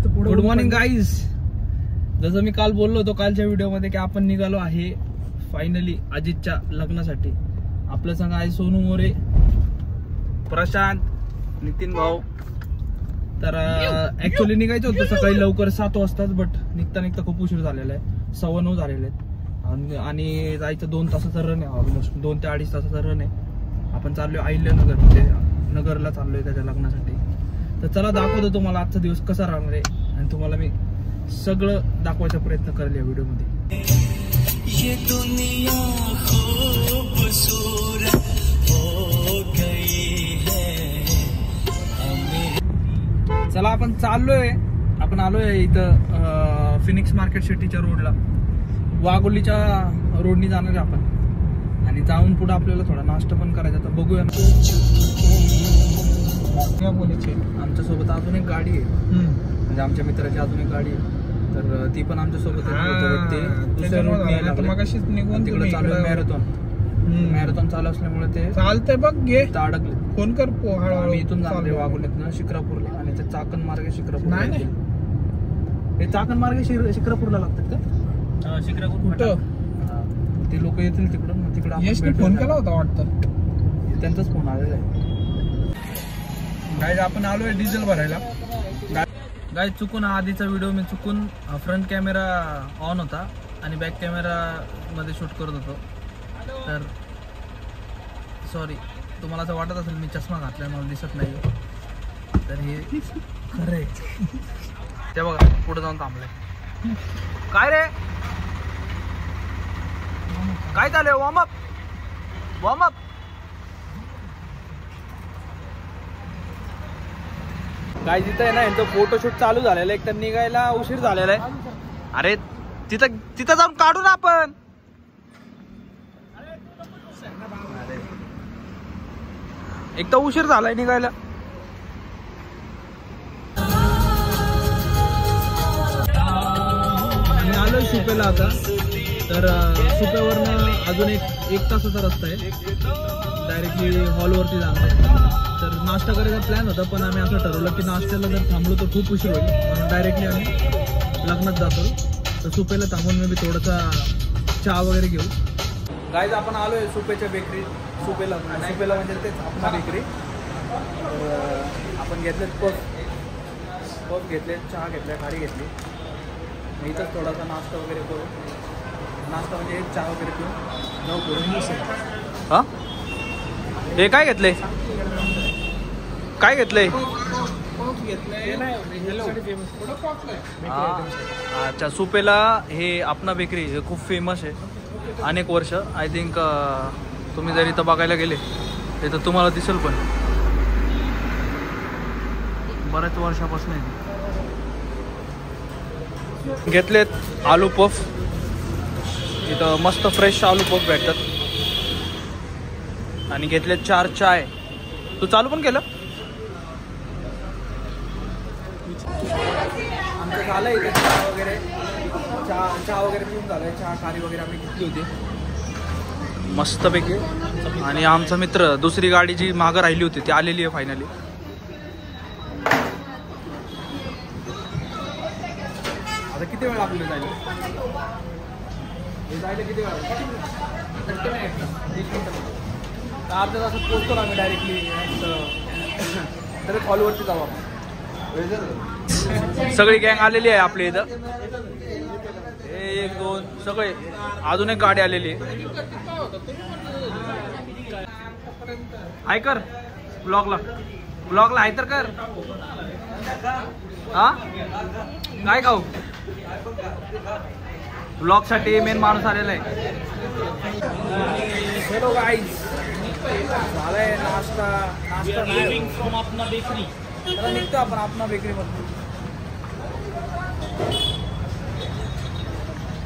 जास्त पुढे. Good morning guys. जसं मी काल बोललो होतो कालच्या व्हिडिओमध्ये की आपण निघालो आहे फायनली अजितच्या लग्नासाठी. आपल्या संग आहे सोनू मोरे, प्रशांत, नितीन भाऊ. तर ऍक्च्युअली निघायचं होतं सकाळी लवकर 7 वाजताच, बट निघता निघता खूप उशीर झालेला आहे. 9:15 झालेले आहेत आणि जायचं 2 तासाचा रन आहे. ऑलमोस्ट 2 ते 2.5 तासाचा रन आहे. आपण चाललोय अहिल्यानगर, नगरला चाललोय त्याच्या लग्नासाठी. तर चला दाखवतो तुम्हाला आजचा दिवस कसा राहणार आहे आणि तुम्हाला मी सगळं दाखवायचा प्रयत्न करेल या व्हिडिओमध्ये. चला आपण चाललोय. आपण आलोय इथं फिनिक्स मार्केट सिटीच्या रोडला, वाघोलीच्या रोडनी जाणार आहे आपण. आणि जाऊन पुढे आपल्याला थोडा नाश्ता पण करायचा. तर बघूया. आमच्या सोबत अजून एक गाडी आहे, म्हणजे आमच्या मित्राची अजून एक गाडी आहे. तर ती पण आमच्या सोबत ते दुसऱ्या रोडनी तिकडे चालू मॅरेथॉन चालू असल्यामुळे ते चालतंय बग. घे अडकले. फोन कर. आम्ही इथून जाणार आहे वाघोलीतनं शिक्रापूरला आणि ते चाकण मार्गे शिक्रापूर. नाही हे चाकण मार्गे शिक्रापूरला लागतात का? शिक्रापूर कुठं ते लोक येतील तिकडून. तिकडे फोन केला होता वाटतं, त्यांचाच फोन आलेला आहे. गाईज आपण आलोय डिझेल भरायला. गाईज चुकून आधीचा व्हिडिओ मी चुकून फ्रंट कॅमेरा ऑन होता आणि बॅक कॅमेरा मध्ये शूट करत होतो. तर सॉरी, तुम्हाला असं वाटत असेल मी चष्मा घातलाय मला दिसत नाही. तर हे खरं आहे. ते बघा पुढे जाऊन थांबलंय. काय रे काय चाललंय? वॉर्मअप. काय तिथं आहे ना यांचं फोटोशूट चालू झालेलं आहे. एक तर निघायला उशीर झालेला आहे. अरे तिथं जाऊन काढू ना आपण. एक तर उशीर झालाय निघायला. आम्ही आलोय सुपेला आता. तर सुप्यावरनं अजून एक तासाचा रस्ता आहे. डायरेक्टली हॉलवरती जाणार आहे. तर नाश्ता करायचा प्लॅन होता, पण आम्ही असं ठरवलं की नाश्त्याला जर थांबलो तर खूप उशीर होईल, म्हणून डायरेक्टली आम्ही लग्नात जातो. तर सुपेला थांबून मी थोडासा चहा वगैरे घेऊ. गाईज आपण आलोय सुपेच्या बेकरी. सुपेला म्हणजे तेच आपला बेकरी. तर आपण घेतलेत पफ घेतले, चहा घेतल्या, खारी घेतली. इथंच थोडासा नाश्ता वगैरे करू. नाश्ता म्हणजे चहा वगैरे पिऊन जाऊ पुढे. हां हे काय घेतलंय? काय घेतलंय? अच्छा, सुपेला हे आपना बेकरी हे खूप फेमस आहे अनेक वर्ष. आय थिंक तुम्ही जर इथं बघायला गेले तर तुम्हाला दिसेल, पण बऱ्याच वर्षापासून घेतलेत आलू पफ. इथं मस्त फ्रेश आलू पफ भेटतात. आणि घेतले 4 चाय. तू चालू पण केलं? आमचं झालंय इथे चहा वगैरे पिऊन झालंय. चहा खारी वगैरे आम्ही घेतली होती मस्तपैकी. आणि आमचा मित्र दुसरी गाडी जी मागं राहिली होती ती आलेली आहे फायनली. आता किती वेळ लागले जायला? किती वेळ? अर्ध्या तासात पोहोचतो आम्ही डायरेक्टली. तर हॉलवरती जाऊ आपण. सगळी गँग आलेली आहे आपल्या इथं. 1 2 सगळे. अजून एक गाडी आलेली आहे. हाय कर ब्लॉगला हाय तर कर. हा काय खाऊ? ब्लॉग साठी मेन माणूस आलेला आहे. हेलो गाईज, झालाय नाश्ता फ्रॉम आपना बेकरी. तर निघतो आपण आपना बेकरी मधून.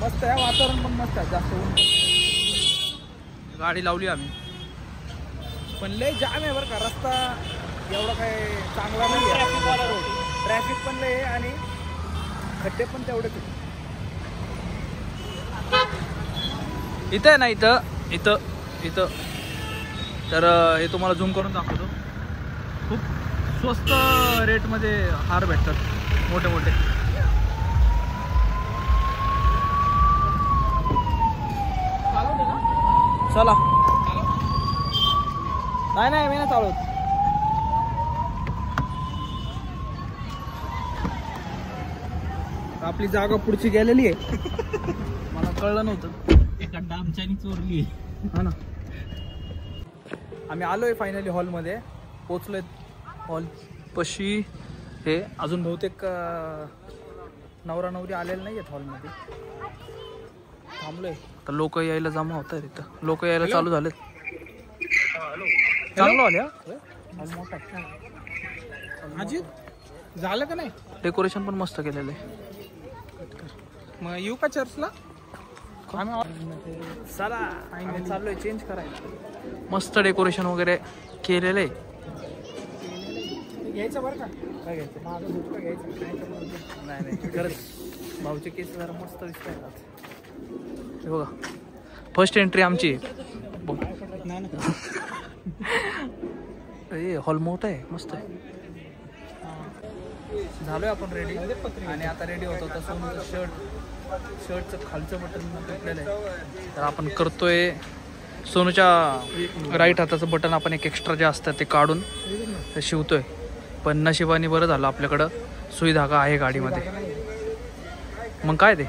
मस्त आहे वातावरण पण मस्त आहे. जास्त ऊन. गाडी लावली आम्ही, पण लय जाम आहे बरं का. रस्ता एवढा काय चांगला नाही आहे. ट्रॅफिक पण लय आहे आणि खड्डे पण तेवढेच आहेत. इथं आहे ना, इथं तर हे तुम्हाला झूम करून दाखवतो. खूप स्वस्त रेटमध्ये हार भेटतात. मोठे मोठे. चला. नाही मी नाही चालवत. आपली जागा पुढची गेलेली आहे. मला कळलं नव्हतं. एखादा आमच्यानी चोरली. हा ना. आम्ही आलोय फायनली हॉलमध्ये पोचलोय. हॉल पशी हे अजून बहुतेक नवरा नवरी आलेले नाही आहेत हॉलमध्ये. थांबलोय तर लोक यायला जमा होत आहेत इथं. लोक यायला चालू झालेत. चांगलं आले. मोठा अजित झालं का नाही? डेकोरेशन पण मस्त केलेलं आहे. मग येऊ का चर्चला? चला चाललोय चेंज करायला. मस्त डेकोरेशन वगैरे केलेलं आहे. घ्यायचं बरं का? काय घ्यायचं? माझं झोपं घ्यायचं. नाही खरंच भाऊचे केस जरा मस्त दिसत आहेत. हे बघा फर्स्ट एंट्री आमची. हॉल मोठा आहे मस्त आहे. झालोय आपण रेडी आणि आता रेडी होतो तर सोनूचं शर्टचं खालचं बटन तुटलेलं आहे तर आपण करतोय. सोनूच्या राईट हाताचं बटन आपण एक एक्स्ट्रा जे असतं ते काढून ते शिवतोय. पण नशिबाने बरं झालं आपल्याकडं सुई धागा आहे गाडीमध्ये. मग काय ते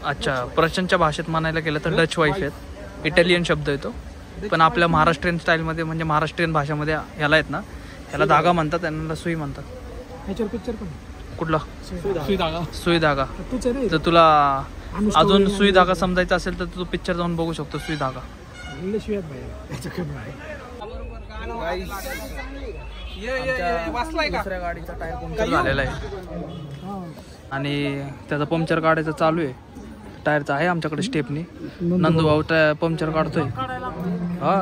अच्छा प्रशांतच्या भाषेत म्हणायला गेलं तर डच वाईफ आहेत. इटालियन शब्द येतो पण आपल्या महाराष्ट्रीयन स्टाईलमध्ये म्हणजे महाराष्ट्रीयन भाषेमध्ये ह्याला आहेत ना ह्याला धागा म्हणतात. त्यांना सुई म्हणतात. ह्याच्यावर पिक्चर पण कुठला? सुई धागा. तूच आहे ना? तर तुला अजून सुई धागा समजायचा असेल तर तू पिक्चर जाऊन बघू शकतो. सुई धागा. दुसऱ्या गाडीचा टायर पंक्चर झालेला आहे आणि त्याचा पंक्चर काढायचं चालू आहे. टायरचा आहे आमच्याकडे स्टेपनी. नंदू भाऊ पंक्चर काढतोय. हा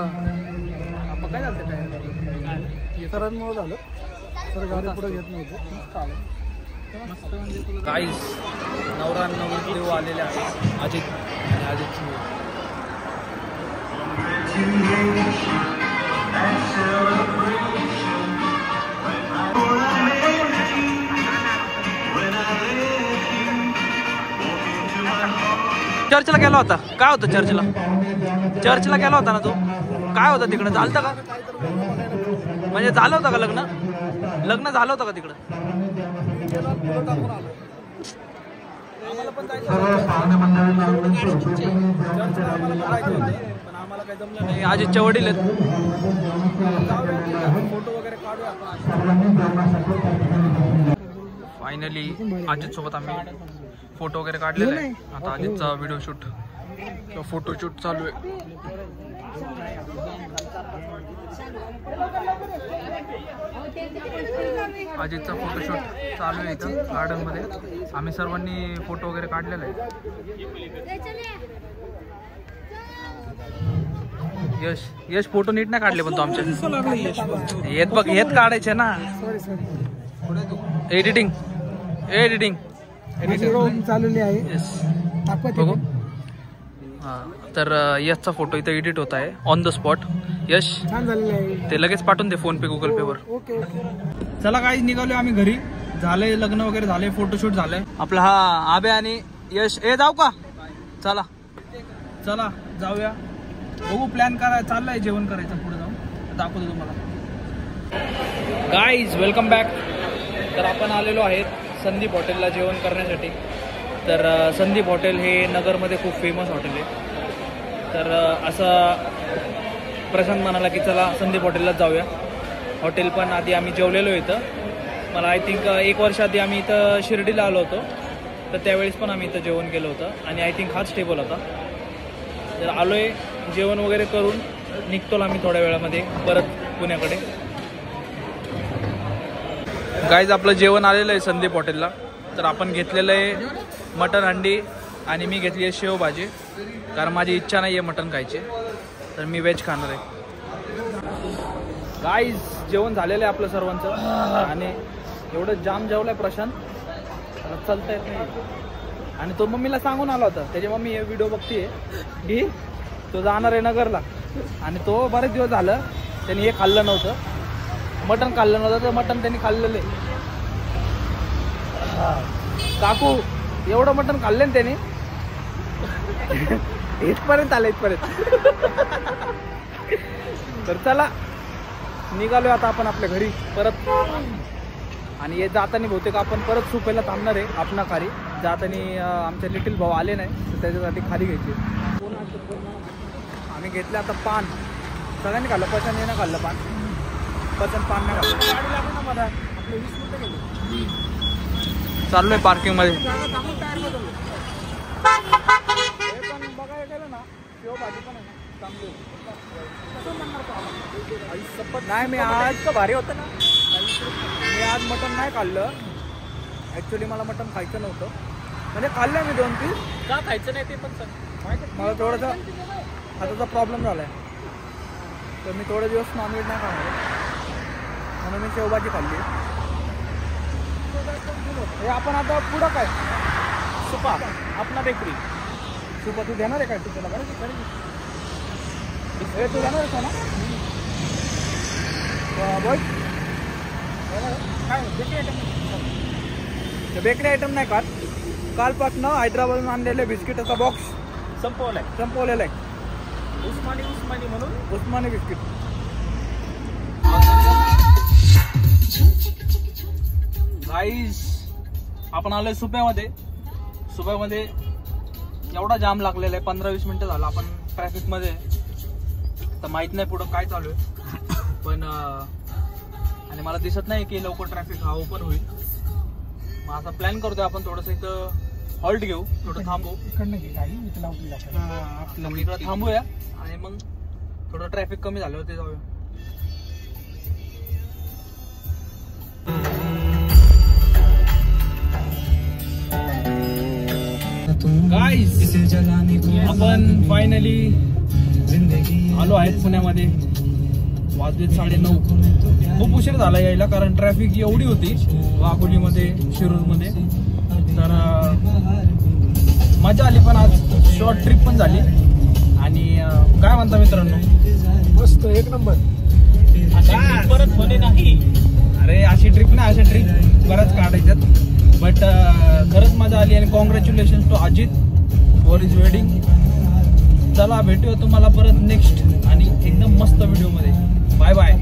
काय झालं टायर सरांमुळे झालं. सर गाडी पुढे घेत नव्हतं. काही नवरा नवरी देव आलेले आहे. अजित आणि अजित चर्चला गेला होता. काय होतं चर्चला गेला होता ना तू? काय होतं तिकडं? झालं का म्हणजे झालं होतं का लग्न झालं होतं का तिकडं? अजितच्या वडील आहेत. फोटो वगैरे काढूया. फायनली अजित सोबत आम्ही फोटो वगैरे काढलेला आहे. आता अजितचा व्हिडिओ शूट किंवा फोटो शूट चालू आहे. अजितचा फोटोशूट चालू आहे इथं गार्डनमध्ये. आम्ही सर्वांनी फोटो वगैरे काढलेला आहे. यश फोटो नीट नाही काढले पण तो आमच्या हेत काढायचे ना. एडिटिंग चालवली आहे बघू. हां तर यशचा फोटो इथं एडिट होत आहे ऑन द स्पॉट. यश छान झालेलं आहे. ते लगेच पाठवून दे फोन पे गुगल पे वर. ओके. चला काही निघालोय आम्ही घरी. झालंय लग्न वगैरे झालंय. फोटोशूट झालंय आपला. हा आबे आणि यश जाऊ का? चला जाऊया. बघू प्लॅन चाललाय जेवण करायचं. पुढे जाऊन दाखवतो तुम्हाला. Guys welcome back. तर आपण आलेलो आहेत संदीप हॉटेलला जेवण करण्यासाठी. तर संदीप हॉटेल हे नगरमध्ये खूप फेमस हॉटेल आहे. तर असं प्रशांत म्हणाला की चला संदीप हॉटेललाच जाऊया. हॉटेल पण आधी आम्ही जेवलेलो इथं. मला आय थिंक 1 वर्ष आधी आम्ही इथं शिर्डीला आलो होतो तर त्यावेळेस पण आम्ही इथं जेवण केलं होतं आणि आय थिंक हाच टेबल होता. तर आलोय जेवण वगैरे करून निघतो आम्ही थोड्या वेळामध्ये परत पुण्याकडे. गाईज आपलं जेवण आलेलं आहे संदीप हॉटेलला. तर आपण घेतलेलं आहे मटन हंडी आणि मी घेतली आहे शेवभाजी. कारण माझी इच्छा नाही आहे मटन खायची तर मी व्हेज खाणार आहे. गाईज जेवण झालेलं आहे आपलं सर्वांचं आणि एवढं जाम जेवलंय प्रशांत चालता येत नाही. आणि तो मम्मीला सांगून आला होता. त्याची मम्मी हे व्हिडिओ बघतीये की तो जाणार आहे नगरला आणि तो बरेच दिवस झालं त्यांनी हे खाल्लं नव्हतं. मटण खाल्लं नव्हतं तर मटण त्यांनी खाल्लेलं आहे. काकू एवढं मटण खाल्लं ना त्याने, इथपर्यंत आलं इथपर्यंत. तर चला निघालोय आता आपण आपल्या घरी परत. आणि हे जाताना बहुतेक आपण परत सुपेला थांबणार आहे आपणा खाली. जाताना आमचे लिटिल भाऊ आले नाही तर त्याच्यासाठी खाली घ्यायची. आम्ही घेतलं आता पान. सगळ्यांनी खाल्लं, पचन येणं खाल्लं पान, पचन पान नाही खाल्लं. गाडी लागली ना मला, आपले 20 मिनिटं गेले. चाललोय पार्किंग मध्ये. बघायला गेलं ना शेवभाजी पण आहे ना चांगली. नाही मी आज भारी होतं ना. मी आज मटण नाही खाल्लं. ॲक्च्युली मला मटण खायचं नव्हतं, म्हणजे खाल्लं मी 2 पीस. का खायचं नाही ते पण मला थोडंसं हाताचा प्रॉब्लेम झाला आहे, तर मी थोडे दिवस नॉनव्हेज नाही खाणार म्हणून मी शेवभाजी खाल्ली. हे आपण आता पुढं काय सुपा आपणा बेकरी. सुपा तू देणार आहे काय? तू त्याला बरं हे तू देणार आहे ना बघ. काय बेकरी आयटम नाही खात. कालपासनं हैदराबादून आणलेले बिस्किटाचा बॉक्स संपवलेला आहे. उस्मानी म्हणून उस्मानी बिस्किट. गाईस आपण आलोय सुप्यामध्ये. सुप्यामध्ये एवढा जाम लागलेला आहे. 15-20 मिनिटं झालं आपण ट्रॅफिक मध्ये. तर माहित नाही पुढं काय चालू आहे, पण आणि मला दिसत नाही की लवकर ट्रॅफिक हा ओपन होईल. मग आता प्लॅन करतोय आपण थोडंसं इथं हॉल्ट घेऊ, थोडं थांबू. इकडं थांबूया आणि मग थोडं ट्रॅफिक कमी झालं ते जाऊया. गाईस आपण फायनली आलो आहेत पुण्यामध्ये. वाजले 9:30. खूप उशीर झाला यायला, कारण ट्रॅफिक एवढी होती वाघोलीमध्ये, शिरूरमध्ये. तर मजा आली, पण आज शॉर्ट ट्रिप पण झाली. आणि काय म्हणता मित्रांनो, मस्त एक नंबर. परत होणे नाही. अरे अशी ट्रिप नाही, अशा ट्रिप बऱ्याच काढायच्यात. बट खरंच मजा आली. आणि congratulation to Ajit for his wedding. चला भेटूया तुम्हाला परत नेक्स्ट आणि एकदम मस्त व्हिडिओ मध्ये. Bye bye.